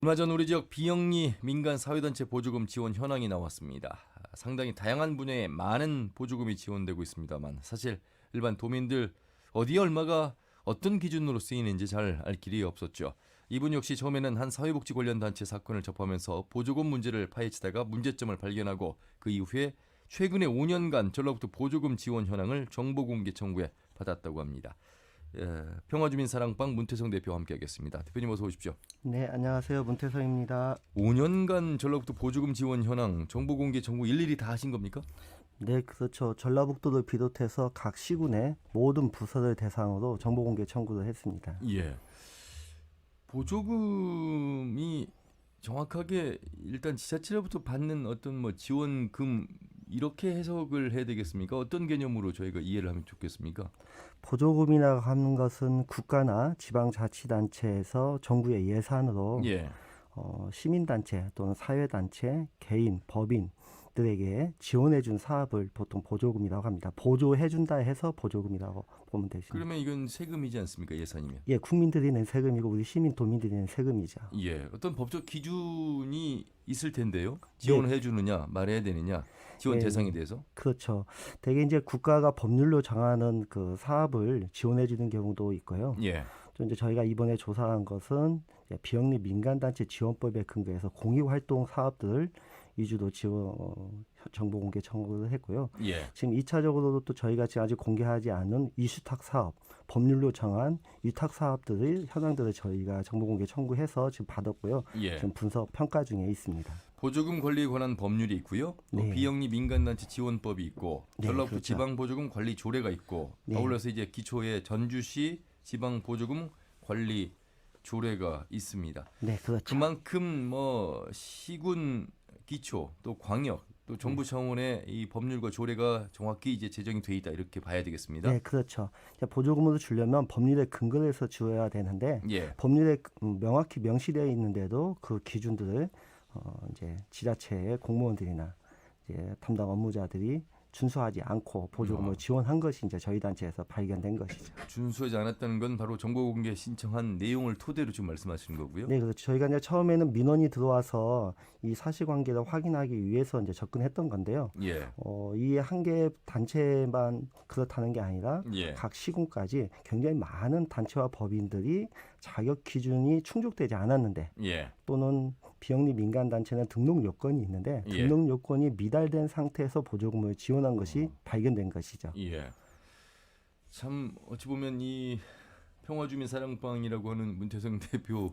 얼마 전 우리 지역 비영리 민간 사회단체 보조금 지원 현황이 나왔습니다. 상당히 다양한 분야에 많은 보조금이 지원되고 있습니다만 사실 일반 도민들 어디에 얼마가 어떤 기준으로 쓰이는지 잘 알 길이 없었죠. 이분 역시 처음에는 한 사회복지 관련 단체 사건을 접하면서 보조금 문제를 파헤치다가 문제점을 발견하고 그 이후에 최근에 5년간 전라북도 보조금 지원 현황을 정보공개 청구에 받았다고 합니다. 평화주민사랑방 문태성 대표와 함께하겠습니다. 대표님 어서 오십시오. 네, 안녕하세요. 문태성입니다. 5년간 전라북도 보조금 지원 현황 정보공개 청구 일일이 다 하신 겁니까? 네, 그렇죠. 전라북도를 비롯해서 각 시군의 모든 부서를 대상으로 정보공개 청구를 했습니다. 예. 보조금이 정확하게 일단 지자체로부터 받는 어떤 뭐 지원금 이렇게 해석을 해야 되겠습니까? 어떤 개념으로 저희가 이해를 하면 좋겠습니까? 보조금이라고 하는 것은 국가나 지방자치단체에서 정부의 예산으로 예. 시민단체 또는 사회단체, 개인, 법인들에게 지원해준 사업을 보통 보조금이라고 합니다. 보조해준다 해서 보조금이라고 보면 되십니다. 그러면 이건 세금이지 않습니까? 예산이면. 예, 국민들이 낸 세금이고 우리 시민 도민들이 낸 세금이죠. 예. 어떤 법적 기준이 있을 텐데요. 지원을 해주느냐, 말해야 되느냐, 지원 예, 대상에 대해서. 그렇죠. 대개 이제 국가가 법률로 정하는 그 사업을 지원해 주는 경우도 있고요. 예. 또 이제 저희가 이번에 조사한 것은 이제 비영리 민간단체 지원법에 근거해서 공익활동 사업들을 위주로 정보 공개 청구를 했고요. 예. 지금 2차적으로도 또 저희가 지금 아직 공개하지 않은 위수탁 사업, 법률로 정한 위탁 사업들의 현황들을 저희가 정보 공개 청구해서 지금 받았고요. 예. 지금 분석 평가 중에 있습니다. 보조금 관리에 관한 법률이 있고요. 또 네. 비영리 민간단체 지원법이 있고 네, 전라북도 그렇죠. 지방보조금 관리 조례가 있고 네. 아울러서 이제 기초에 전주시 지방보조금 관리 조례가 있습니다. 네, 그렇죠. 그만큼 뭐 시군 기초 또 광역 또 정부 차원의 이 법률과 조례가 정확히 이제 제정이 돼 있다 이렇게 봐야 되겠습니다. 네, 그렇죠. 이제 보조금을 주려면 법률에 근거를 해서 주어야 되는데 예. 법률에 명확히 명시되어 있는데도 그 기준들을 이제 지자체의 공무원들이나 이제 담당 업무자들이 준수하지 않고 보조금을 지원한 것이 이제 저희 단체에서 발견된 것이죠. 준수하지 않았다는 건 바로 정보공개 신청한 내용을 토대로 지금 말씀하시는 거고요. 네, 그렇죠. 저희가 이제 처음에는 민원이 들어와서 이 사실관계를 확인하기 위해서 이제 접근했던 건데요. 예. 이 한 개 단체만 그렇다는 게 아니라 예. 각 시군까지 굉장히 많은 단체와 법인들이 자격 기준이 충족되지 않았는데 예. 또는 비영리 민간 단체는 등록 요건이 있는데 예. 등록 요건이 미달된 상태에서 보조금을 지원한 것이 발견된 것이죠. 예. 참 어찌 보면 이 평화주민사랑방이라고 하는 문태성 대표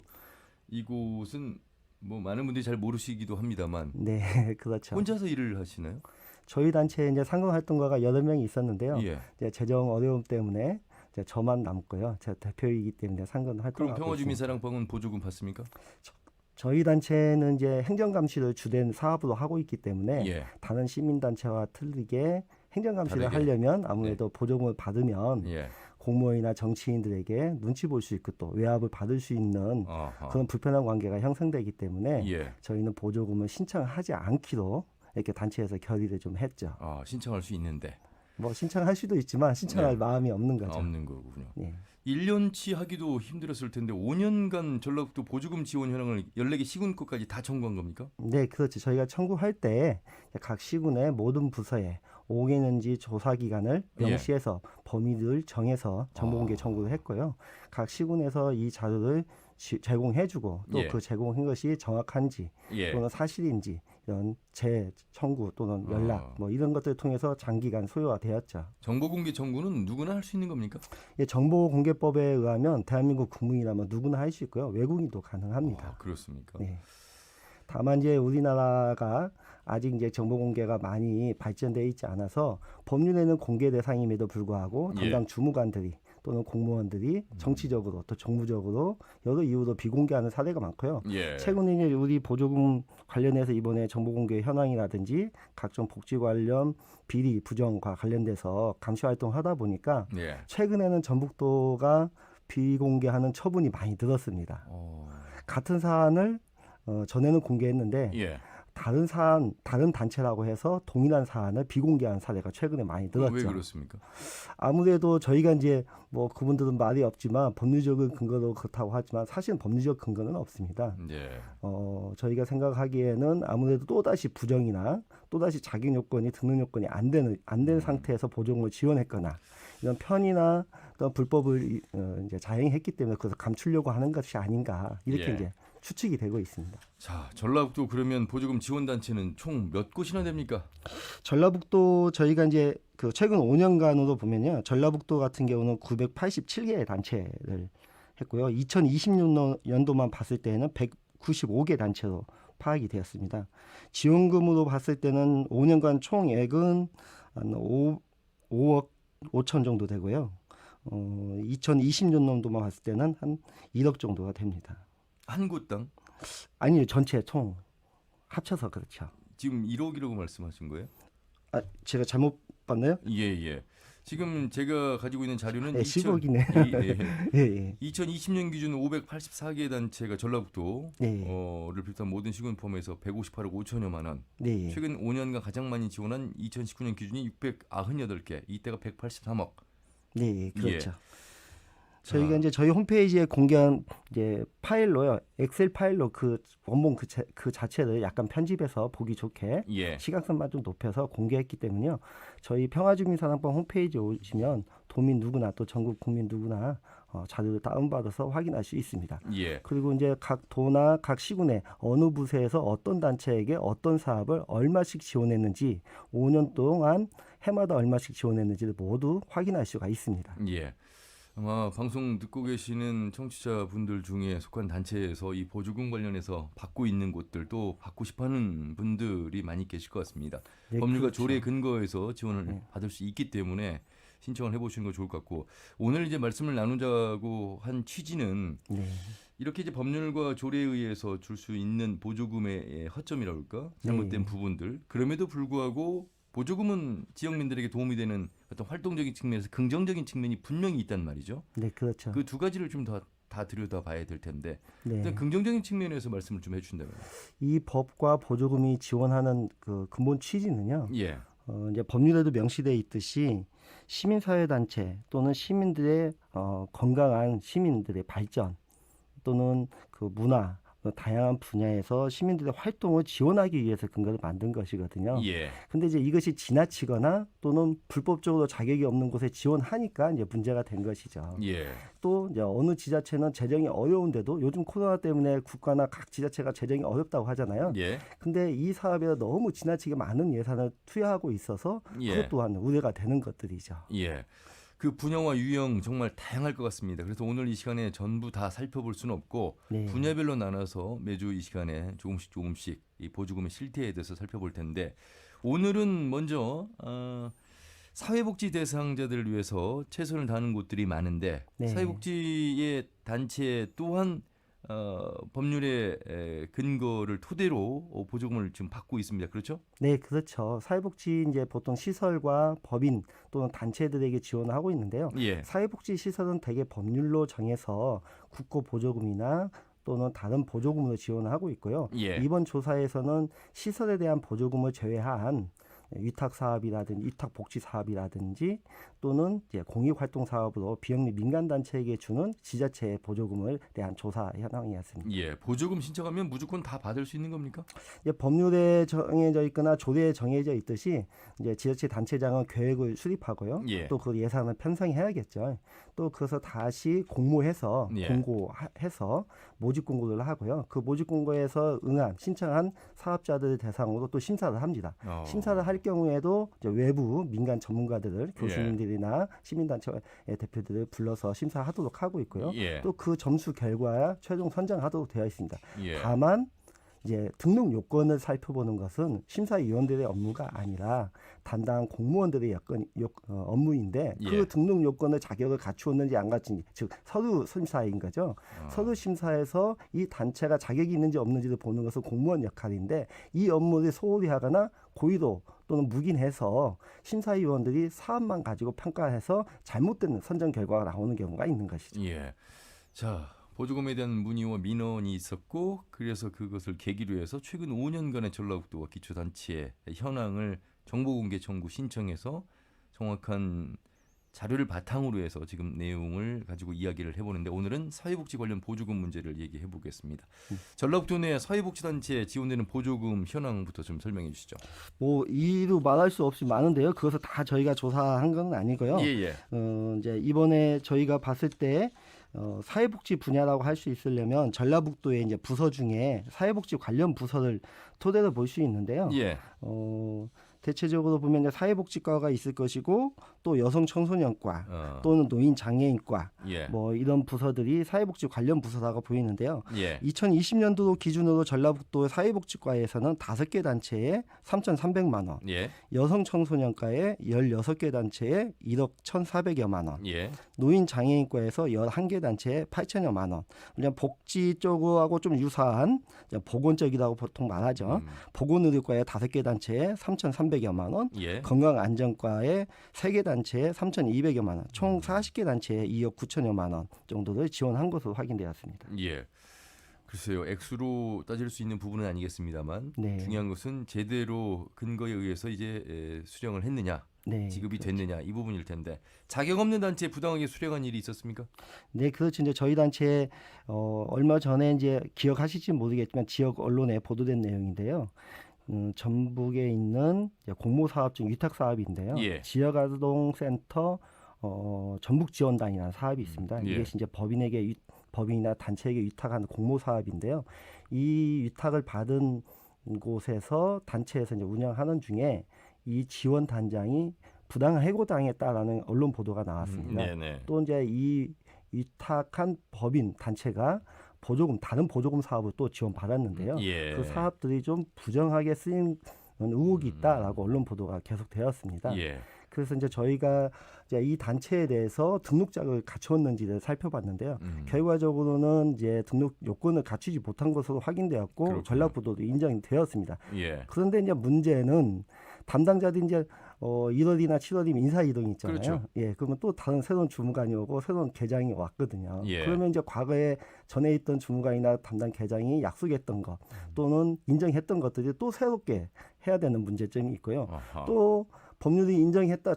이곳은 뭐 많은 분들이 잘 모르시기도 합니다만 네, 그렇죠. 혼자서 일을 하시나요? 저희 단체에 이제 상금 활동가가 8명이 있었는데요. 예. 이제 재정 어려움 때문에 이제 저만 남고요. 제가 대표이기 때문에 상금 활동하고 그럼 있습니다. 평화주민사랑방은 보조금 받습니까? 저희 단체는 이제 행정감시를 주된 사업으로 하고 있기 때문에 예. 다른 시민단체와 틀리게 행정감시를 다르게. 하려면 아무래도 보조금을 받으면 예. 공무원이나 정치인들에게 눈치 볼 수 있고 또 외압을 받을 수 있는 아하. 그런 불편한 관계가 형성되기 때문에 예. 저희는 보조금을 신청하지 않기로 이렇게 단체에서 결의를 좀 했죠. 아, 신청할 수 있는데 뭐 신청할 수도 있지만 신청할 네. 마음이 없는 거죠. 없는 거군요. 예. 1년치 하기도 힘들었을 텐데 5년간 전라북도 보조금 지원 현황을 14개 시군구까지 다 청구한 겁니까? 네, 그렇죠. 저희가 청구할 때 각 시군의 모든 부서에 5개년지 조사 기간을 명시해서 범위를 정해서 정보공개 청구를 했고요. 각 시군에서 이 자료를 제공해주고 또 예. 그 제공한 것이 정확한지 예. 또는 사실인지 이런 재청구 또는 연락 뭐 이런 것들을 통해서 장기간 소요가 되었죠. 정보공개 청구는 누구나 할 수 있는 겁니까? 예, 정보공개법에 의하면 대한민국 국민이라면 누구나 할 수 있고요. 외국인도 가능합니다. 아, 그렇습니까? 네. 다만 이제 우리나라가 아직 이제 정보 공개가 많이 발전되어 있지 않아서 법률에는 공개 대상임에도 불구하고 예. 담당 주무관들이 또는 공무원들이 정치적으로 또 정부적으로 여러 이유로 비공개하는 사례가 많고요. 예. 최근에 이제 우리 보조금 관련해서 이번에 정보 공개 현황이라든지 각종 복지 관련 비리 부정과 관련돼서 감시 활동을 하다 보니까 예. 최근에는 전북도가 비공개하는 처분이 많이 늘었습니다. 같은 사안을 전에는 공개했는데 예. 다른 단체라고 해서 동일한 사안을 비공개한 사례가 최근에 많이 늘었죠. 왜 그렇습니까? 아무래도 저희가 이제 뭐 그분들은 말이 없지만 법률적인 근거도 그렇다고 하지만 사실은 법률적 근거는 없습니다. 네. 저희가 생각하기에는 아무래도 또다시 부정이나 또다시 자격 요건이 등록 요건이 안 된 상태에서 보조금을 지원했거나 이런 편의나 어떤 불법을 이제 자행했기 때문에 그래서 감추려고 하는 것이 아닌가 이렇게 예. 이제 추측이 되고 있습니다. 자, 전라북도 그러면 보조금 지원 단체는 총 몇 곳이나 됩니까? 전라북도 저희가 이제 그 최근 5년간으로 보면요. 전라북도 같은 경우는 987개의 단체를 했고요. 2020년도만 봤을 때는 195개 단체로 파악이 되었습니다. 지원금으로 봤을 때는 5년간 총액은 한 5억 5천 정도 되고요. 2020년도만 봤을 때는 한 1억 정도가 됩니다. 한 곳당 아니요, 전체 총 합쳐서 그렇죠. 지금 1억이라고 말씀하신 거예요? 제가 잘못 봤나요? 예. 지금 제가 가지고 있는 자료는 네, 10억이네. 예. 2020년 기준 584개 단체가 전라북도를 네. 비롯한 모든 시군 포함해서 158억 5천여만 원. 네. 최근 5년간 가장 많이 지원한 2019년 기준이 698개. 이때가 183억. 네, 그렇죠. 예. 저희가 이제 저희 홈페이지에 공개한 이제 파일로요, 엑셀 파일로 그 원본 그 자체를 약간 편집해서 보기 좋게 예. 시각선만 좀 높여서 공개했기 때문에요. 저희 평화주민사랑방 홈페이지에 오시면 도민 누구나 또 전국 국민 누구나 자료를 다운받아서 확인할 수 있습니다. 예. 그리고 이제 각 도나 각 시군에 어느 부서에서 어떤 단체에게 어떤 사업을 얼마씩 지원했는지 5년 동안 해마다 얼마씩 지원했는지를 모두 확인할 수가 있습니다. 예. 아마 방송 듣고 계시는 청취자분들 중에 속한 단체에서 이 보조금 관련해서 받고 있는 곳들 또 받고 싶어하는 분들이 많이 계실 것 같습니다. 네, 법률과 그렇죠. 조례 근거에서 지원을 네. 받을 수 있기 때문에 신청을 해보시는 거 좋을 것 같고 오늘 이제 말씀을 나누자고 한 취지는 네. 이렇게 이제 법률과 조례에 의해서 줄 수 있는 보조금의 허점이라고 할까 잘못된 네. 부분들 그럼에도 불구하고 보조금은 지역민들에게 도움이 되는 어떤 활동적인 측면에서 긍정적인 측면이 분명히 있단 말이죠. 네, 그렇죠. 그 두 가지를 좀 다 들여다봐야 될 텐데 네. 일단 긍정적인 측면에서 말씀을 좀 해주신다면. 이 법과 보조금이 지원하는 그 근본 취지는요. 예, 이제 법률에도 명시되어 있듯이 시민사회단체 또는 시민들의 건강한 시민들의 발전 또는 그 문화 다양한 분야에서 시민들의 활동을 지원하기 위해서 근거를 만든 것이거든요. 예, 근데 이제 이것이 지나치거나 또는 불법적으로 자격이 없는 곳에 지원하니까 이제 문제가 된 것이죠. 예, 또 이제 어느 지자체는 재정이 어려운데도 요즘 코로나 때문에 국가나 각 지자체가 재정이 어렵다고 하잖아요. 예, 근데 이 사업에 너무 지나치게 많은 예산을 투여하고 있어서 예. 그것 또한 우려가 되는 것들이죠. 예. 그 분야와 유형 정말 다양할 것 같습니다. 그래서 오늘 이 시간에 전부 다 살펴볼 수는 없고 네. 분야별로 나눠서 매주 이 시간에 조금씩 이 보조금의 실태에 대해서 살펴볼 텐데 오늘은 먼저 사회복지 대상자들을 위해서 최선을 다하는 곳들이 많은데 네. 사회복지의 단체 또한 법률의 근거를 토대로 보조금을 지금 받고 있습니다. 그렇죠? 네, 그렇죠. 사회복지 이제 보통 시설과 법인 또는 단체들에게 지원을 하고 있는데요. 예. 사회복지 시설은 대개 법률로 정해서 국고 보조금이나 또는 다른 보조금으로 지원을 하고 있고요. 예. 이번 조사에서는 시설에 대한 보조금을 제외한 위탁 사업이라든지 위탁 복지 사업이라든지 또는 이제 공익 활동 사업으로 비영리 민간 단체에게 주는 지자체의 보조금을 대한 조사 현황이었습니다. 예. 보조금 신청하면 무조건 다 받을 수 있는 겁니까? 이제 법률에 정해져 있거나 조례에 정해져 있듯이 이제 지자체 단체장은 계획을 수립하고요. 예. 또 그 예산을 편성해야겠죠. 또 그래서 다시 공모해서 예. 공고해서 모집 공고를 하고요. 그 모집 공고에서 신청한 사업자들 대상으로 또 심사를 합니다. 심사를 할 경우에도 이제 외부 민간 전문가들을 교수님들이나 시민단체의 대표들을 불러서 심사하도록 하고 있고요. 예. 또 그 점수 결과야 최종 선정하도록 되어 있습니다. 예. 다만 이제 등록 요건을 살펴보는 것은 심사위원들의 업무가 아니라 담당 공무원들의 업무인데 그 예. 등록 요건을 자격을 갖추었는지 안 갖춘지 즉 서류 심사인 거죠. 서류 심사에서 이 단체가 자격이 있는지 없는지를 보는 것은 공무원 역할인데 이 업무를 소홀히 하거나 고의로 또는 묵인해서 심사위원들이 사업만 가지고 평가해서 잘못된 선정 결과가 나오는 경우가 있는 것이죠. 예. 자, 보조금에 대한 문의와 민원이 있었고 그래서 그것을 계기로 해서 최근 5년간의 전라북도와 기초단체의 현황을 정보공개 청구 신청해서 정확한 자료를 바탕으로 해서 지금 내용을 가지고 이야기를 해보는데 오늘은 사회복지 관련 보조금 문제를 얘기해 보겠습니다. 전라북도 내 사회복지단체에 지원되는 보조금 현황부터 좀 설명해 주시죠. 뭐 이도 말할 수 없이 많은데요. 그것을 다 저희가 조사한 건 아니고요. 예예. 이제 이번에 저희가 봤을 때 사회복지 분야라고 할 수 있으려면 전라북도의 이제 부서 중에 사회복지 관련 부서를 토대로 볼 수 있는데요. 예. 대체적으로 보면 이제 사회복지과가 있을 것이고 또 여성청소년과 또는 노인장애인과 예. 뭐 이런 부서들이 사회복지 관련 부서라고 보이는데요. 예. 2020년도 기준으로 전라북도 사회복지과에서는 5개 단체에 3,300만 원, 예. 여성청소년과에 16개 단체에 1억 1,400여만 원, 예. 노인장애인과에서 11개 단체에 8천여만 원. 그냥 복지 쪽하고 좀 유사한 보건적이라고 보통 말하죠. 보건의료과에 5개 단체에 3,300여만 원, 예. 건강안전과에 3개 단체에 3,200여만 원, 총 40개 단체에 2억 9천여만 원 정도를 지원한 것으로 확인되었습니다. 예. 글쎄요. 액수로 따질 수 있는 부분은 아니겠습니다만 네. 중요한 것은 제대로 근거에 의해서 이제 수령을 했느냐, 네, 지급이 그렇죠. 됐느냐 이 부분일 텐데 자격 없는 단체에 부당하게 수령한 일이 있었습니까? 네, 그렇죠. 이제 저희 단체 얼마 전에 이제 기억하실지 모르겠지만 지역 언론에 보도된 내용인데요. 전북에 있는 공모사업중 위탁사업인데요. 예. 지역아동센터 전북지원단이라는 사업이 있습니다. 예. 이게 이제 법인이나 단체에게 위탁한 공모사업인데요. 이 위탁을 받은 곳에서 단체에서 이제 운영하는 중에 이 지원 단장이 부당한 해고당했다라는 언론 보도가 나왔습니다. 네네. 또 이제 이 위탁한 법인 단체가 다른 보조금 사업을 또 지원받았는데요. 예. 그 사업들이 좀 부정하게 쓰인 의혹이 있다라고 언론 보도가 계속되었습니다. 예. 그래서 이제 저희가 이제 이 단체에 대해서 등록장을 갖추었는지를 살펴봤는데요. 결과적으로는 이제 등록 요건을 갖추지 못한 것으로 확인되었고 그렇군요. 전라북도도 인정이 되었습니다. 예. 그런데 이제 문제는 담당자들이 이제 1월이나 7월이면 인사 이동이 있잖아요. 그렇죠. 예, 그러면 또 다른 새로운 주무관이 오고 새로운 계장이 왔거든요. 예. 그러면 이제 과거에 전에 있던 주무관이나 담당 계장이 약속했던 것 또는 인정했던 것들이 또 새롭게 해야 되는 문제점이 있고요. 아하. 또 법률이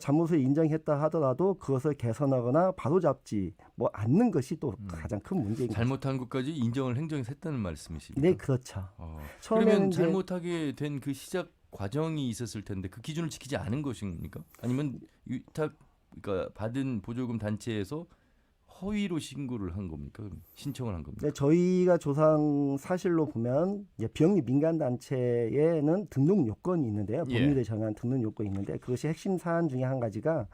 잘못을 인정했다 하더라도 그것을 개선하거나 바로잡지 않는 것이 또 가장 큰 문제인 거죠. 잘못한 것까지 인정을 행정에서 했다는 말씀이십니까? 네, 그렇죠. 그러면 처음에는 이제 잘못하게 된 그 시작 과정이 있었을 텐데 그 기준을 지키지 않은 것입니까? 아니면 그러니까 받은 보조금 단체에서 허위로 신고를 한 겁니까? 신청을 한 겁니까? 네, 저희가 조사한 사실로 보면 이제 비영리 민간 단체에는 등록 요건이 있는데요. 예. 법률에 정한 등록 요건이 있는데 그것이 핵심 사안 중에 한 가지가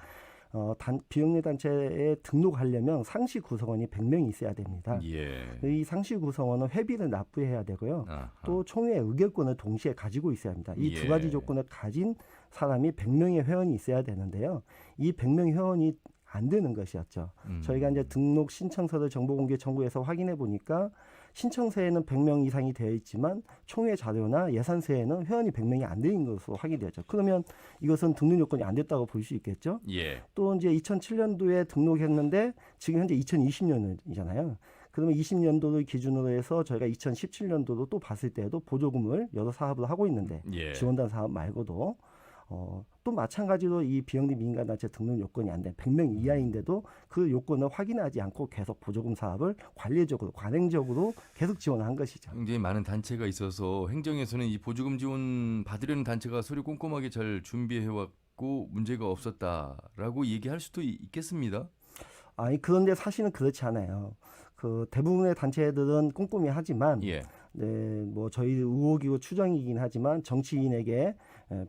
비영리 단체에 등록하려면 상시 구성원이 100명이 있어야 됩니다. 예. 이 상시 구성원은 회비를 납부해야 되고요. 아하. 또 총회 의결권을 동시에 가지고 있어야 합니다. 이 두 예. 가지 조건을 가진 사람이 100명의 회원이 있어야 되는데요. 이 100명의 회원이 안 되는 것이었죠. 저희가 이제 등록 신청서를 정보공개 청구해서 확인해 보니까 신청서에는 100명 이상이 되어 있지만 총회 자료나 예산서에는 회원이 100명이 안 되는 것으로 확인되었죠. 그러면 이것은 등록 요건이 안 됐다고 볼 수 있겠죠. 예. 또 이제 2007년도에 등록했는데 지금 현재 2020년이잖아요. 그러면 20년도를 기준으로 해서 저희가 2017년도도 또 봤을 때도 보조금을 여러 사업을 하고 있는데 예. 지원단 사업 말고도 또 마찬가지로 이 비영리 민간단체 등록 요건이 안 된 100명 이하인데도 그 요건을 확인하지 않고 계속 보조금 사업을 관리적으로 관행적으로 계속 지원한 것이죠. 굉장히 많은 단체가 있어서 행정에서는 이 보조금 지원 받으려는 단체가 서류 꼼꼼하게 잘 준비해 왔고 문제가 없었다라고 얘기할 수도 있겠습니다. 아니 그런데 사실은 그렇지 않아요. 그 대부분의 단체들은 꼼꼼히 하지만 예. 네, 뭐 저희 의혹이고 추정이긴 하지만 정치인에게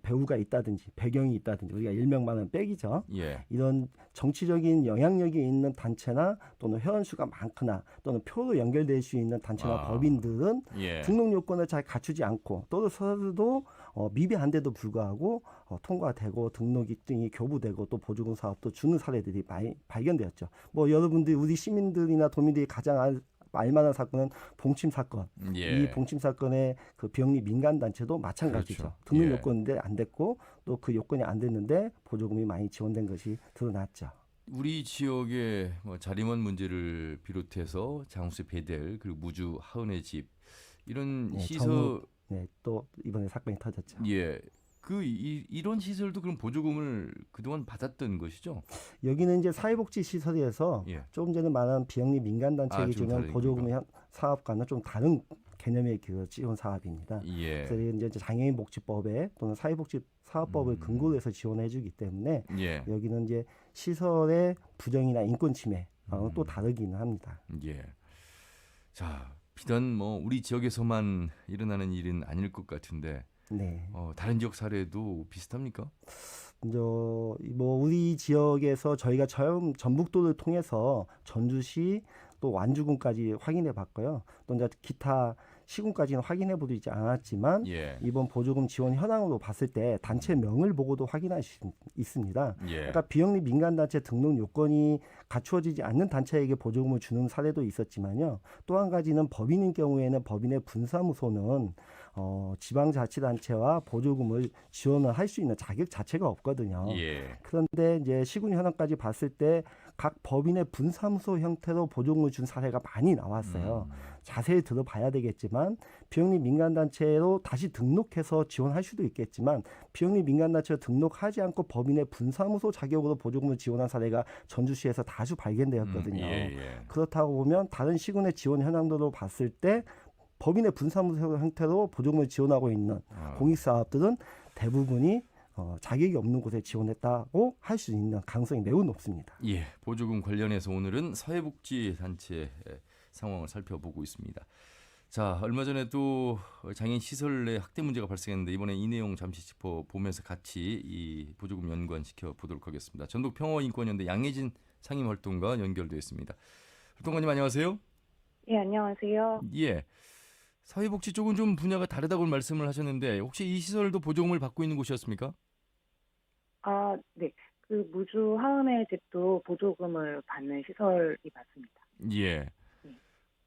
배우가 있다든지 배경이 있다든지 우리가 일명만은 백이죠. 예. 이런 정치적인 영향력이 있는 단체나 또는 회원수가 많거나 또는 표로 연결될 수 있는 단체나 법인들은 예. 등록 요건을 잘 갖추지 않고 또 서로도 미비한데도 불구하고 통과되고 등록 입증이 교부되고 또 보조금 사업도 주는 사례들이 많이 발견되었죠. 뭐 여러분들이 우리 시민들이나 도민들이 가장 알만한 사건은 봉침 사건. 예. 이 봉침 사건의 그 비영리 민간 단체도 마찬가지죠. 그렇죠. 등록 예. 요건인데 안 됐고 또 그 요건이 안 됐는데 보조금이 많이 지원된 것이 드러났죠. 우리 지역의 뭐 자림원 문제를 비롯해서 장수 베델 그리고 무주 하은의 집 이런 네, 시설 네, 또 이번에 사건이 터졌죠. 예. 이런 시설도 그럼 보조금을 그동안 받았던 것이죠? 여기는 이제 사회복지 시설에서 예. 조금 전에 말한 비영리 민간단체에게 좀 주는 다른 보조금 건가? 사업과는 좀 다른 개념의 그 지원 사업입니다. 예. 그래서 이제 장애인복지법에 또는 사회복지 사업법을 근거로 해서 지원해주기 때문에 예. 여기는 이제 시설의 부정이나 인권 침해 또 다르기는 합니다. 예. 자, 비단 뭐 우리 지역에서만 일어나는 일은 아닐 것 같은데 네. 다른 지역 사례도 비슷합니까? 뭐 우리 지역에서 저희가 처음 전북도를 통해서 전주시 또 완주군까지 확인해 봤고요. 또 이제 기타 시군까지는 확인해 보지 않았지만 예. 이번 보조금 지원 현황으로 봤을 때 단체명을 보고도 확인할 수 있습니다. 예. 그러니까 비영리 민간단체 등록 요건이 갖추어지지 않는 단체에게 보조금을 주는 사례도 있었지만요. 또 한 가지는 법인인 경우에는 법인의 분사무소는 지방자치단체와 보조금을 지원을 할 수 있는 자격 자체가 없거든요. 예. 그런데 이제 시군 현황까지 봤을 때 각 법인의 분사무소 형태로 보조금을 준 사례가 많이 나왔어요. 자세히 들어봐야 되겠지만 비영리 민간단체로 다시 등록해서 지원할 수도 있겠지만 비영리 민간단체로 등록하지 않고 법인의 분사무소 자격으로 보조금을 지원한 사례가 전주시에서 다수 발견되었거든요. 예. 그렇다고 보면 다른 시군의 지원 현황도로 봤을 때 법인의 분사무소 형태로 보조금을 지원하고 있는 공익사업들은 대부분이 자격이 없는 곳에 지원했다고 할 수 있는 가능성이 매우 높습니다. 예. 보조금 관련해서 오늘은 사회복지단체 상황을 살펴보고 있습니다. 자, 얼마 전에 또 장애인 시설 내 학대 문제가 발생했는데 이번에 이 내용 잠시 짚어보면서 같이 이 보조금 연관시켜 보도록 하겠습니다. 전북평화인권연대 양혜진 상임활동가 연결되어 있습니다. 활동가님 안녕하세요. 예, 안녕하세요. 예. 사회복지 쪽은 좀 분야가 다르다고 말씀을 하셨는데 혹시 이 시설도 보조금을 받고 있는 곳이었습니까? 아, 네. 그 무주 하은의 집도 보조금을 받는 시설이 맞습니다. 예. 네.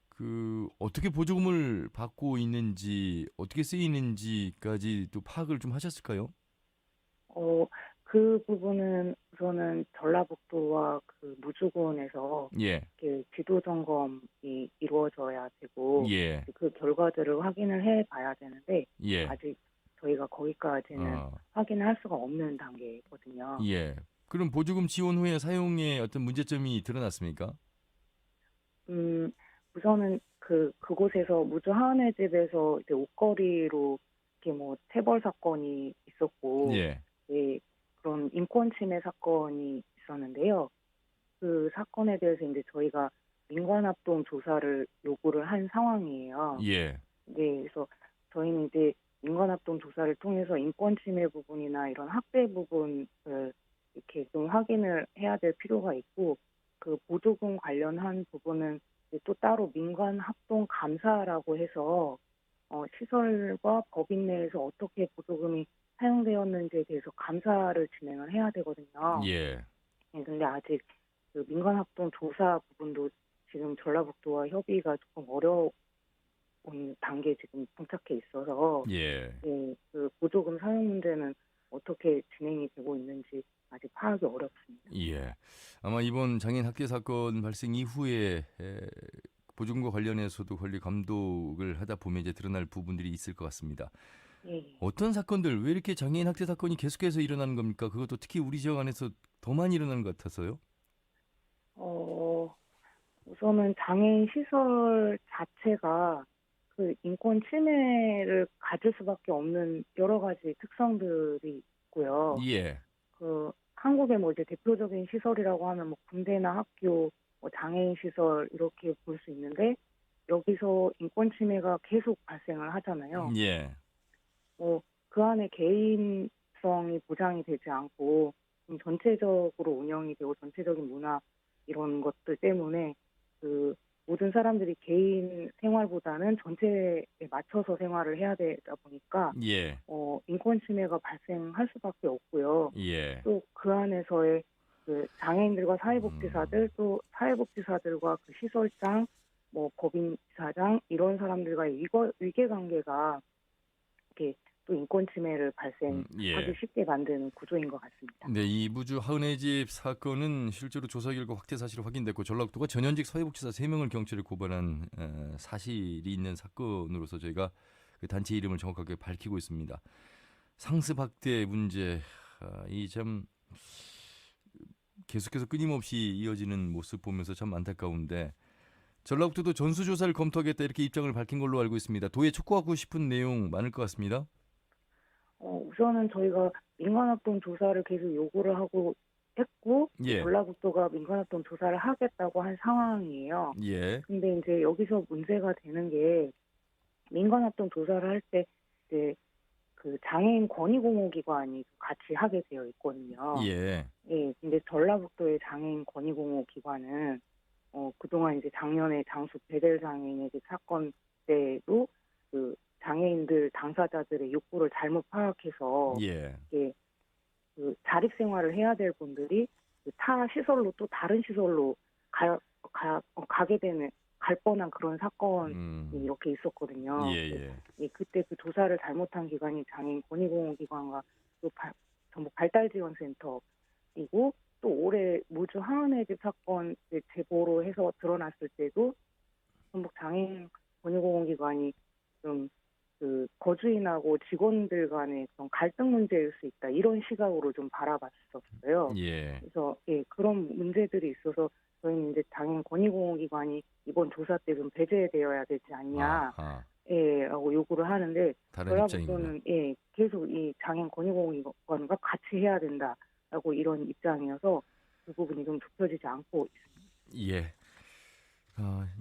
그 어떻게 보조금을 받고 있는지 어떻게 쓰이는지까지 또 파악을 좀 하셨을까요? 그 부분은 우선은 전라북도와 그 무주군에서 예. 이렇게 지도 점검이 이루어져야 되고 예. 그 결과들을 확인을 해 봐야 되는데 예. 아직 저희가 거기까지는 확인을 할 수가 없는 단계거든요. 예. 그럼 보조금 지원 후에 사용에 어떤 문제점이 드러났습니까? 우선은 그곳에서 무주 하은의 집에서 이제 옷걸이로 이렇게 뭐 체벌 사건이 있었고, 예. 네, 그런 인권 침해 사건이 있었는데요. 그 사건에 대해서 이제 저희가 민관합동 조사를 요구를 한 상황이에요. 예. 네, 그래서 저희는 이제 민관합동 조사를 통해서 인권 침해 부분이나 이런 학대 부분을 이렇게 좀 확인을 해야 될 필요가 있고, 그 보조금 관련한 부분은 이제 또 따로 민관합동감사라고 해서 시설과 법인 내에서 어떻게 보조금이 사용되었는지에 대해서 감사를 진행을 해야 되거든요. 예. 네, 근데 아직 그 민관합동 조사 부분도 지금 전라북도와 협의가 조금 어려운 단계에 지금 봉착해 있어서 예. 네, 그 보조금 사용 문제는 어떻게 진행이 되고 있는지 아직 파악이 어렵습니다. 예. 아마 이번 장애인 학대 사건 발생 이후에 보조금과 관련해서도 권리 감독을 하다 보면 이제 드러날 부분들이 있을 것 같습니다. 예. 어떤 사건들 왜 이렇게 장애인 학대 사건이 계속해서 일어나는 겁니까? 그것도 특히 우리 지역 안에서 더 많이 일어나는 것 같아서요. 우선은 장애인 시설 자체가 그 인권 침해를 가질 수밖에 없는 여러 가지 특성들이 있고요. 예. 그 한국의 뭐 이제 대표적인 시설이라고 하면 뭐 군대나 학교, 뭐 장애인 시설 이렇게 볼 수 있는데 여기서 인권 침해가 계속 발생을 하잖아요. 예. 그 안에 개인성이 보장이 되지 않고 좀 전체적으로 운영이 되고 전체적인 문화 이런 것들 때문에 그 모든 사람들이 개인 생활보다는 전체에 맞춰서 생활을 해야 되다 보니까 예. 인권 침해가 발생할 수밖에 없고요. 예. 또 그 안에서의 그 장애인들과 사회복지사들 또 사회복지사들과 그 시설장, 뭐 법인이사장 이런 사람들과의 위계관계가 이렇게 또 인권 침해를 발생하기 예. 쉽게 만드는 구조인 것 같습니다. 네, 이 무주 하은의 집 사건은 실제로 조사 결과 확대 사실이 확인됐고 전라북도가 전현직 사회복지사 3명을 경찰에 고발한 사실이 있는 사건으로서 저희가 그 단체 이름을 정확하게 밝히고 있습니다. 상습 학대 문제 이 참 계속해서 끊임없이 이어지는 모습 보면서 참 안타까운데 전라북도도 전수조사를 검토하겠다 이렇게 입장을 밝힌 걸로 알고 있습니다. 도에 촉구하고 싶은 내용 많을 것 같습니다. 우선은 저희가 민간합동 조사를 계속 요구를 하고 했고 예. 전라북도가 민간합동 조사를 하겠다고 한 상황이에요. 예. 근데 이제 여기서 문제가 되는 게 민간합동 조사를 할 때 이제 그 장애인 권익공호기관이 같이 하게 되어 있거든요. 예. 예, 근데 전라북도의 장애인 권익공호기관은 그동안 이제 작년에 장수 베델 장애인의 집 사건 때도 그 장애인들 당사자들의 욕구를 잘못 파악해서 예. 이게 그 자립 생활을 해야 될 분들이 그 타 시설로 또 다른 시설로 가게 되는 갈 뻔한 그런 사건이 이렇게 있었거든요. 예. 예, 그때 그 조사를 잘못한 기관이 장애인 권익공호기관과 또 전북 발달지원센터이고 또 올해 무주 하은의 집 사건 제보로 해서 드러났을 때도 전북 장애인 권익공호기관이 좀 그 거주인하고 직원들 간의 그런 갈등 문제일 수 있다 이런 시각으로 좀 바라봤었어요. 예. 그래서 예, 그런 문제들이 있어서 저희는 이제 장애인 권익공호기관이 이번 조사 때 좀 배제되어야 되지 않냐, 아하. 라고 요구를 하는데 다른 입장이구나. 전라북도는 예, 계속 이 장애인 권익공호기관과 같이 해야 된다라고 이런 입장이어서 그 부분이 좀 좁혀지지 않고 있습니다. 예.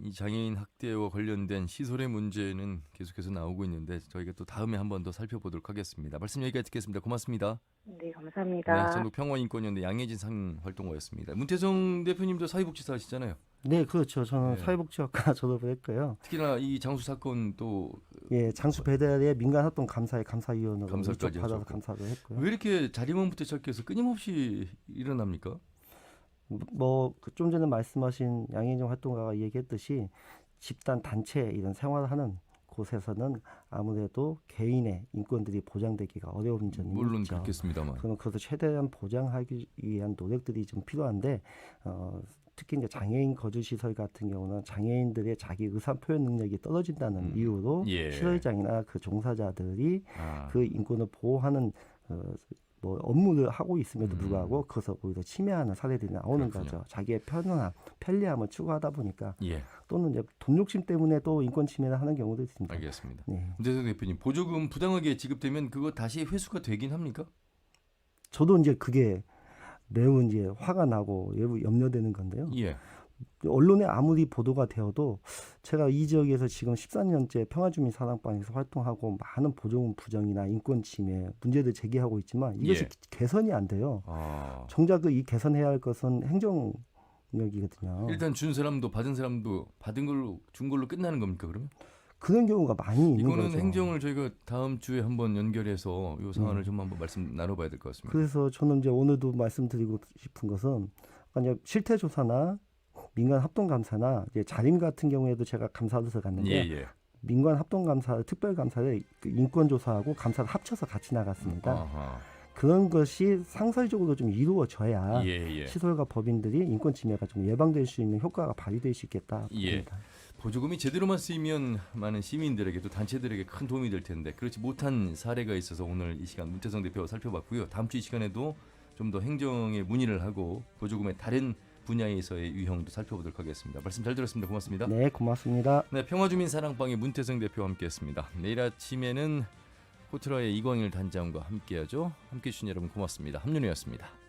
이 장애인 학대와 관련된 시설의 문제는 계속해서 나오고 있는데 저희가 또 다음에 한 번 더 살펴보도록 하겠습니다. 말씀 여기까지 듣겠습니다. 고맙습니다. 네, 감사합니다. 네, 전북 평화인권연대 양혜진 상활동가였습니다. 문태성 대표님도 사회복지사 하시잖아요. 네, 그렇죠. 저는 네. 사회복지학과 졸업을 했고요. 특히나 이 장수 사건 또 예, 장수 배달의 민간합동 감사의 감사위원으로 감사까지 이쪽 받아서 하셨고. 감사도 했고요. 왜 이렇게 자립원부터 시작해서 끊임없이 일어납니까? 좀 전에 말씀하신 양혜정 활동가가 얘기했듯이 집단 단체 이런 생활하는 곳에서는 아무래도 개인의 인권들이 보장되기가 어려운 점이 물론 있죠. 그렇겠습니다만. 그래서 최대한 보장하기 위한 노력들이 좀 필요한데 특히 이제 장애인 거주 시설 같은 경우는 장애인들의 자기 의사 표현 능력이 떨어진다는 이유로 예. 시설장이나 그 종사자들이 아, 그 인권을 보호하는 업무를 하고 있음에도 불구하고 그것을 오히려 침해하는 사례들이 나오는 그렇군요. 거죠. 자기의 편안함, 편리함을 추구하다 보니까 예, 또는 이제 돈 욕심 때문에 또 인권 침해를 하는 경우도 있습니다. 알겠습니다. 네. 문태성 대표님, 보조금 부당하게 지급되면 그거 다시 회수가 되긴 합니까? 저도 이제 그게 매우 이제 화가 나고 매우 염려되는 건데요. 예. 언론에 아무리 보도가 되어도 제가 이 지역에서 지금 14년째 평화주민 사랑방에서 활동하고 많은 보조금 부정이나 인권 침해 문제들 제기하고 있지만 이것이 예. 개선이 안 돼요. 정작 이 개선해야 할 것은 행정력이거든요. 일단 준 사람도 받은 사람도 받은 걸로 준 걸로 끝나는 겁니까 그러면? 그런 경우가 많이 있는 이거는 거죠. 행정을 저희가 다음 주에 한번 연결해서 이 사안을 좀 한번 말씀 나눠봐야 될 것 같습니다. 그래서 저는 이제 오늘도 말씀드리고 싶은 것은 이제 실태 조사나 민간 합동 감사나 이제 자림 같은 경우에도 제가 감사로서 갔는데 예. 민간 합동 감사, 특별 감사를 인권 조사하고 감사를 합쳐서 같이 나갔습니다. 아하. 그런 것이 상설적으로 좀 이루어져야 예. 시설과 법인들이 인권 침해가 좀 예방될 수 있는 효과가 발휘될 수 있겠다. 예. 봅니다. 보조금이 제대로만 쓰이면 많은 시민들에게 또 단체들에게 큰 도움이 될 텐데 그렇지 못한 사례가 있어서 오늘 이 시간 문태성 대표와 살펴봤고요. 다음 주 이 시간에도 좀 더 행정에 문의를 하고 보조금의 다른 분야에서의 유형도 살펴보도록 하겠습니다. 말씀 잘 들었습니다. 고맙습니다. 네, 고맙습니다. 네, 평화주민 사랑방의 문태성 대표와 함께했습니다. 내일 아침에는 코트라의 이광일 단장과 함께하죠. 함께해 주신 여러분 고맙습니다. 함윤이었습니다.